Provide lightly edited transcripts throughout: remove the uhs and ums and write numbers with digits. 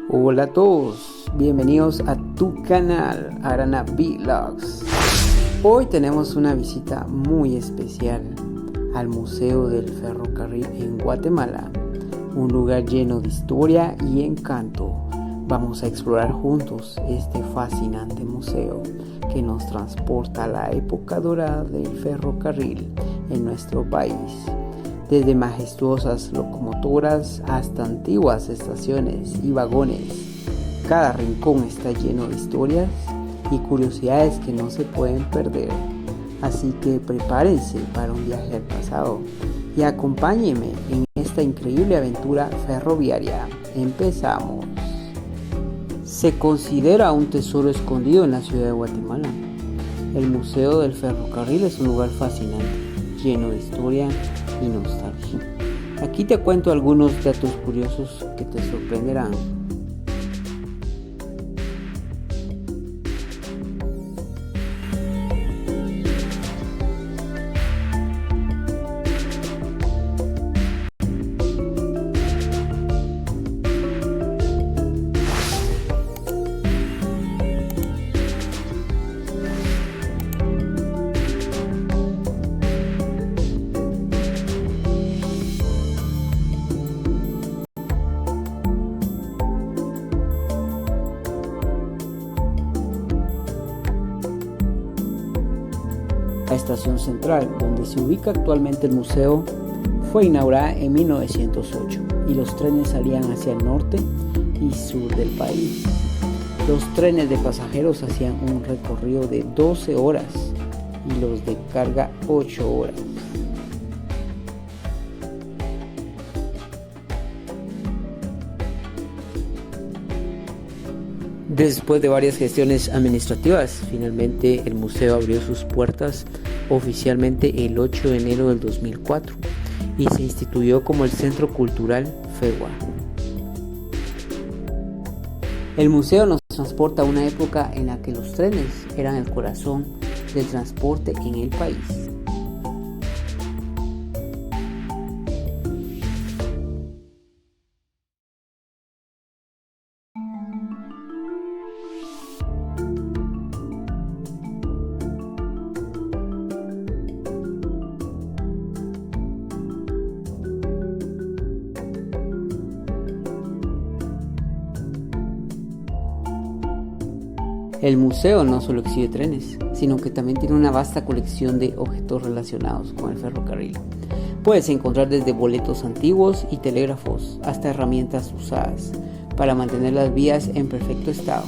Hola a todos, bienvenidos a tu canal Arana Vlogs. Hoy tenemos una visita muy especial al Museo del Ferrocarril en Guatemala, un lugar lleno de historia y encanto. Vamos a explorar juntos este fascinante museo que nos transporta a la época dorada del ferrocarril en nuestro país. Desde majestuosas locomotoras hasta antiguas estaciones y vagones, cada rincón está lleno de historias y curiosidades que no se pueden perder. Así que prepárense para un viaje al pasado y acompáñenme en esta increíble aventura ferroviaria. Empezamos. Se considera un tesoro escondido en la ciudad de Guatemala. El Museo del Ferrocarril es un lugar fascinante, lleno de historia y nostalgia. Aquí te cuento algunos datos curiosos que te sorprenderán. La estación central, donde se ubica actualmente el museo, fue inaugurada en 1908 y los trenes salían hacia el norte y sur del país. Los trenes de pasajeros hacían un recorrido de 12 horas y los de carga 8 horas. Después de varias gestiones administrativas, finalmente el museo abrió sus puertas oficialmente el 8 de enero del 2004 y se instituyó como el Centro Cultural FEGUA. El museo nos transporta a una época en la que los trenes eran el corazón del transporte en el país. El museo no solo exhibe trenes, sino que también tiene una vasta colección de objetos relacionados con el ferrocarril. Puedes encontrar desde boletos antiguos y telégrafos hasta herramientas usadas para mantener las vías en perfecto estado.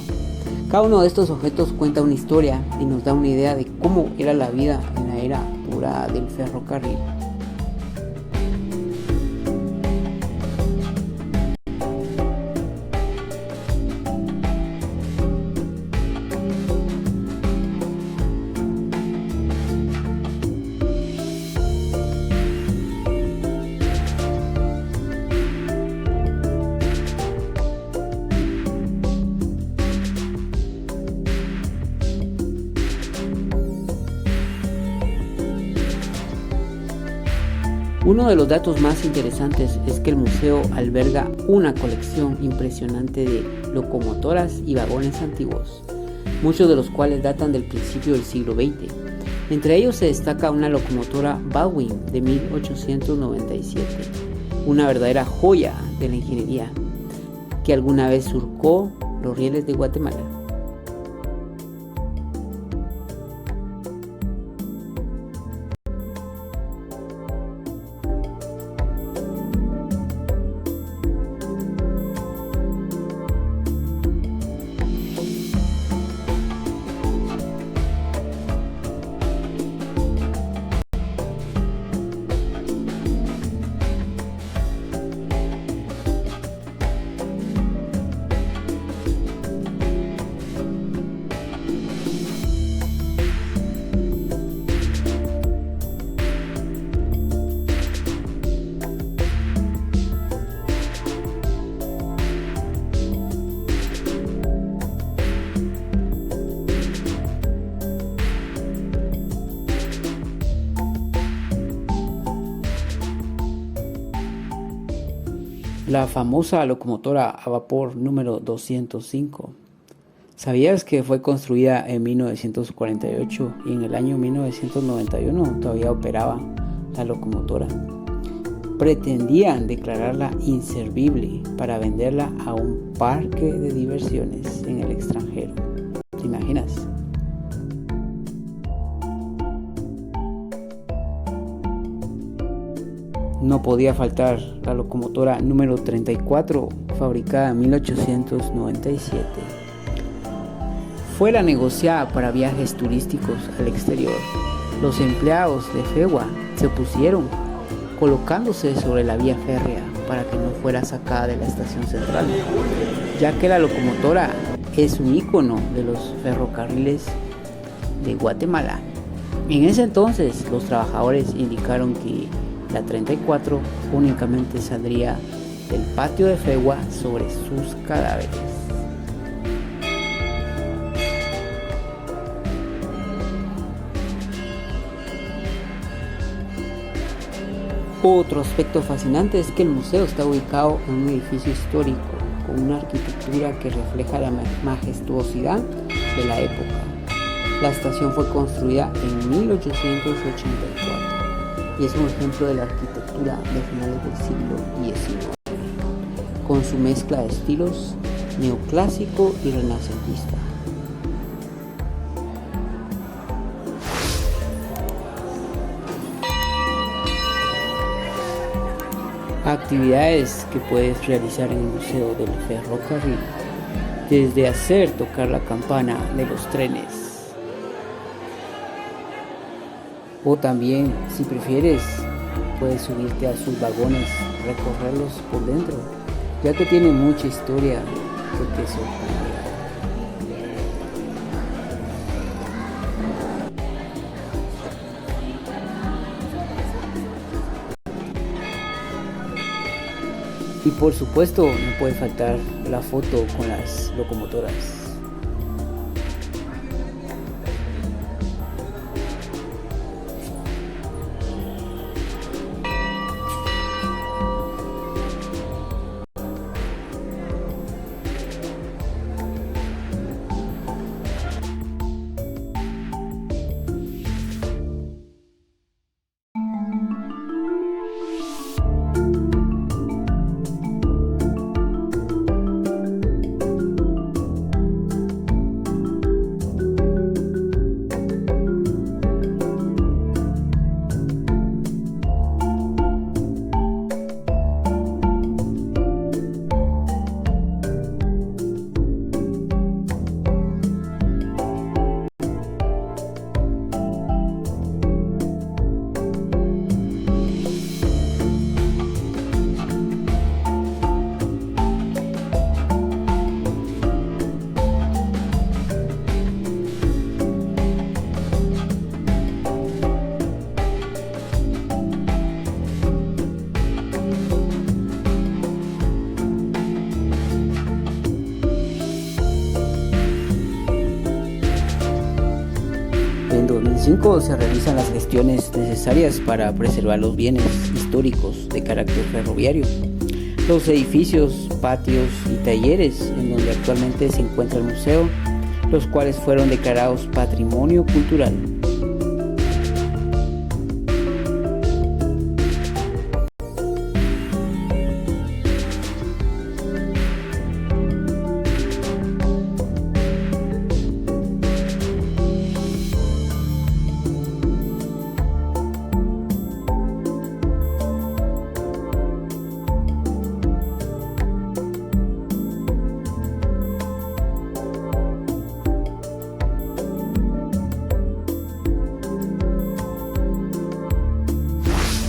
Cada uno de estos objetos cuenta una historia y nos da una idea de cómo era la vida en la era dorada del ferrocarril. Uno de los datos más interesantes es que el museo alberga una colección impresionante de locomotoras y vagones antiguos, muchos de los cuales datan del principio del siglo XX. Entre ellos se destaca una locomotora Baldwin de 1897, una verdadera joya de la ingeniería que alguna vez surcó los rieles de Guatemala. la famosa locomotora a vapor número 205. ¿Sabías que fue construida en 1948 y en el año 1991 todavía operaba la locomotora? Pretendían declararla inservible para venderla a un parque de diversiones en el extranjero. ¿Te imaginas? No podía faltar la locomotora número 34, fabricada en 1897. Fue la negociada para viajes turísticos al exterior. Los empleados de FEWA se opusieron, colocándose sobre la vía férrea para que no fuera sacada de la estación central, ya que la locomotora es un ícono de los ferrocarriles de Guatemala. En ese entonces, los trabajadores indicaron que la 34 únicamente saldría del patio de FEWA sobre sus cadáveres. Otro aspecto fascinante es que el museo está ubicado en un edificio histórico con una arquitectura que refleja la majestuosidad de la época. La estación fue construida en 1884 y es un ejemplo de la arquitectura de finales del siglo XIX, con su mezcla de estilos neoclásico y renacentista. Actividades que puedes realizar en el Museo del Ferrocarril, desde hacer tocar la campana de los trenes, o también, si prefieres, puedes subirte a sus vagones, recorrerlos por dentro, ya que tiene mucha historia que te sorprenderá. Y por supuesto, no puede faltar la foto con las locomotoras. En 2005 se realizan las gestiones necesarias para preservar los bienes históricos de carácter ferroviario, los edificios, patios y talleres en donde actualmente se encuentra el museo, los cuales fueron declarados Patrimonio Cultural.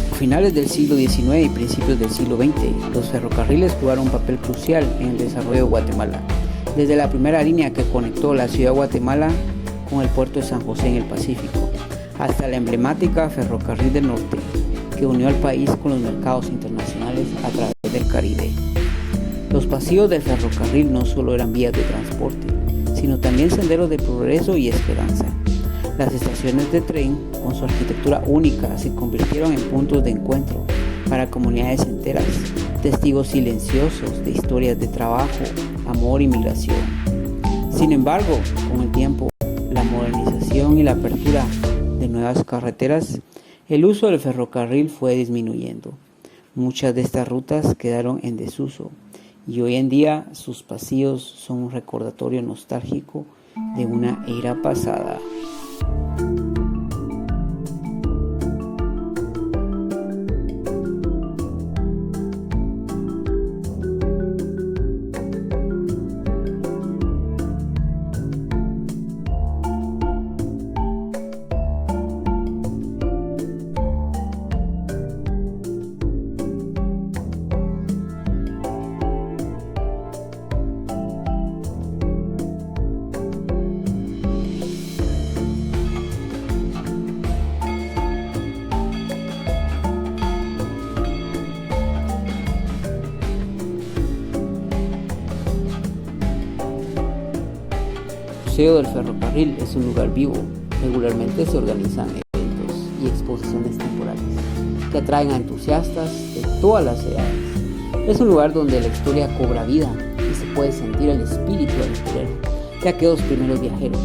A finales del siglo XIX y principios del siglo XX, los ferrocarriles jugaron un papel crucial en el desarrollo de Guatemala, desde la primera línea que conectó la ciudad de Guatemala con el puerto de San José en el Pacífico, hasta la emblemática Ferrocarril del Norte, que unió al país con los mercados internacionales a través del Caribe. Los pasillos del ferrocarril no solo eran vías de transporte, sino también senderos de progreso y esperanza. Las estaciones de tren, con su arquitectura única, se convirtieron en puntos de encuentro para comunidades enteras, testigos silenciosos de historias de trabajo, amor y migración. Sin embargo, con el tiempo, la modernización y la apertura de nuevas carreteras, el uso del ferrocarril fue disminuyendo. Muchas de estas rutas quedaron en desuso y hoy en día sus pasillos son un recordatorio nostálgico de una era pasada. El Museo del Ferrocarril es un lugar vivo. Regularmente se organizan eventos y exposiciones temporales que atraen a entusiastas de todas las edades. Es un lugar donde la historia cobra vida y se puede sentir el espíritu aventurero de aquellos primeros viajeros.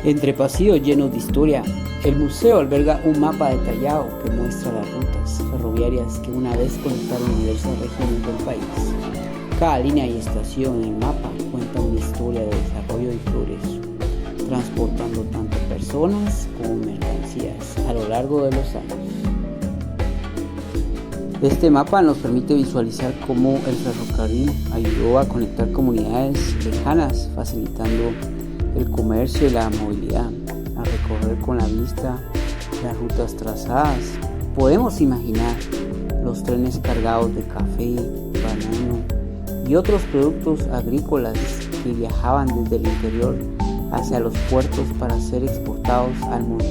Entre pasillos llenos de historia, el museo alberga un mapa detallado que muestra las rutas ferroviarias que una vez conectaron diversas regiones del país. Cada línea y estación en el mapa cuenta una historia de desarrollo y progreso, transportando tanto personas como mercancías a lo largo de los años. Este mapa nos permite visualizar cómo el ferrocarril ayudó a conectar comunidades lejanas, facilitando el comercio y la movilidad. Al recorrer con la vista las rutas trazadas, podemos imaginar los trenes cargados de café, banano y otros productos agrícolas que viajaban desde el interior hacia los puertos para ser exportados al mundo.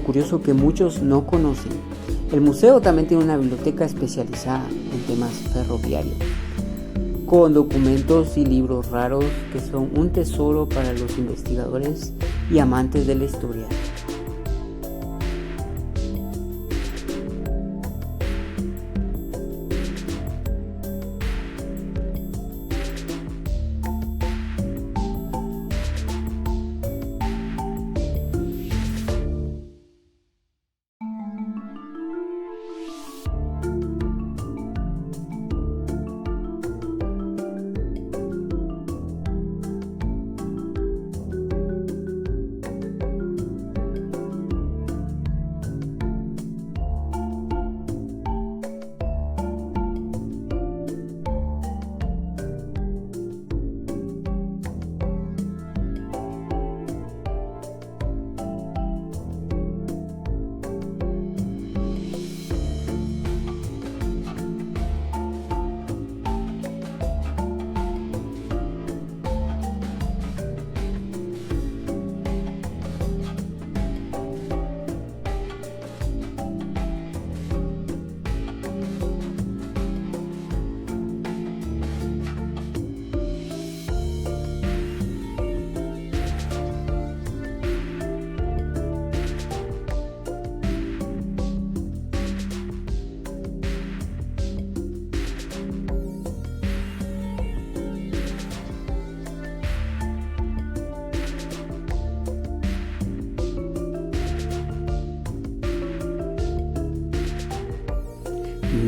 Curioso que muchos no conocen. El museo también tiene una biblioteca especializada en temas ferroviarios, con documentos y libros raros que son un tesoro para los investigadores y amantes de la historia.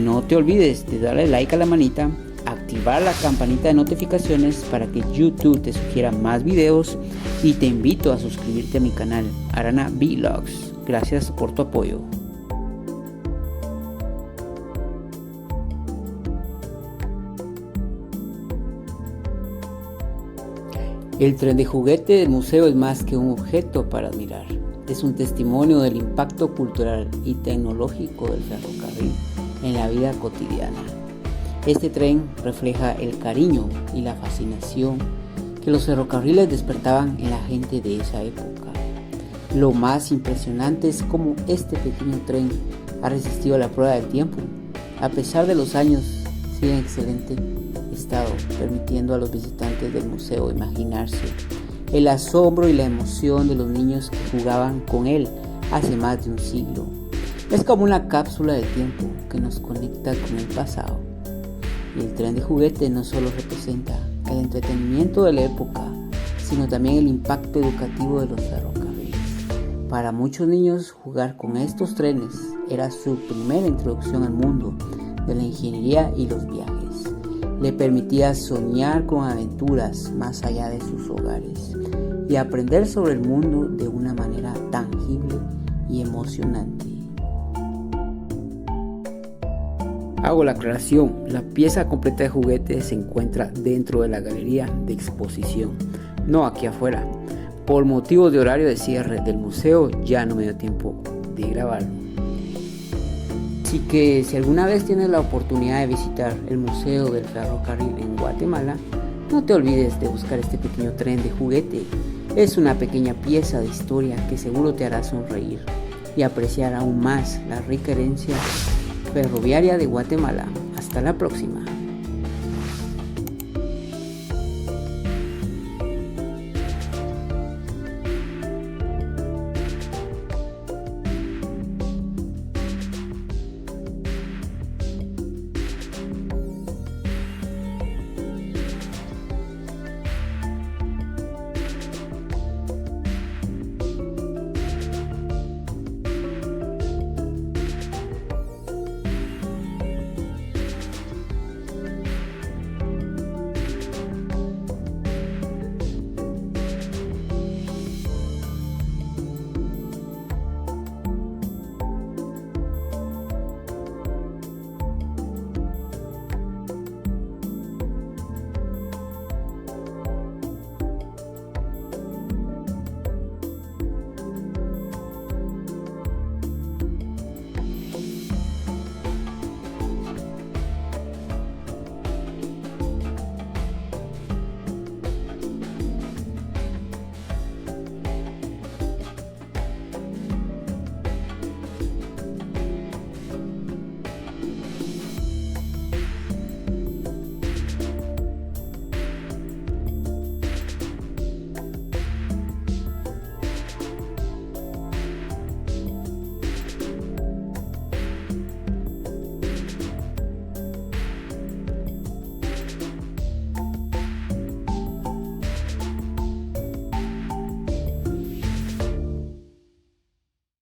No te olvides de darle like a la manita, activar la campanita de notificaciones para que YouTube te sugiera más videos y te invito a suscribirte a mi canal Arana Vlogs. Gracias por tu apoyo. El tren de juguete del museo es más que un objeto para admirar. Es un testimonio del impacto cultural y tecnológico del ferrocarril en la vida cotidiana. Este tren refleja el cariño y la fascinación que los ferrocarriles despertaban en la gente de esa época. Lo más impresionante es cómo este pequeño tren ha resistido a la prueba del tiempo. A pesar de los años, sigue en excelente estado, permitiendo a los visitantes del museo imaginarse el asombro y la emoción de los niños que jugaban con él hace más de un siglo. Es como una cápsula del tiempo que nos conecta con el pasado. Y el tren de juguete no solo representa el entretenimiento de la época, sino también el impacto educativo de los ferrocarriles. Para muchos niños, jugar con estos trenes era su primera introducción al mundo de la ingeniería y los viajes. Le permitía soñar con aventuras más allá de sus hogares y aprender sobre el mundo de una manera tangible y emocionante. Hago la aclaración, la pieza completa de juguete se encuentra dentro de la galería de exposición, no aquí afuera. Por motivos de horario de cierre del museo ya no me dio tiempo de grabarlo. Así que si alguna vez tienes la oportunidad de visitar el Museo del Ferrocarril en Guatemala, no te olvides de buscar este pequeño tren de juguete. Es una pequeña pieza de historia que seguro te hará sonreír y apreciar aún más la rica herencia ferroviaria de Guatemala. Hasta la próxima.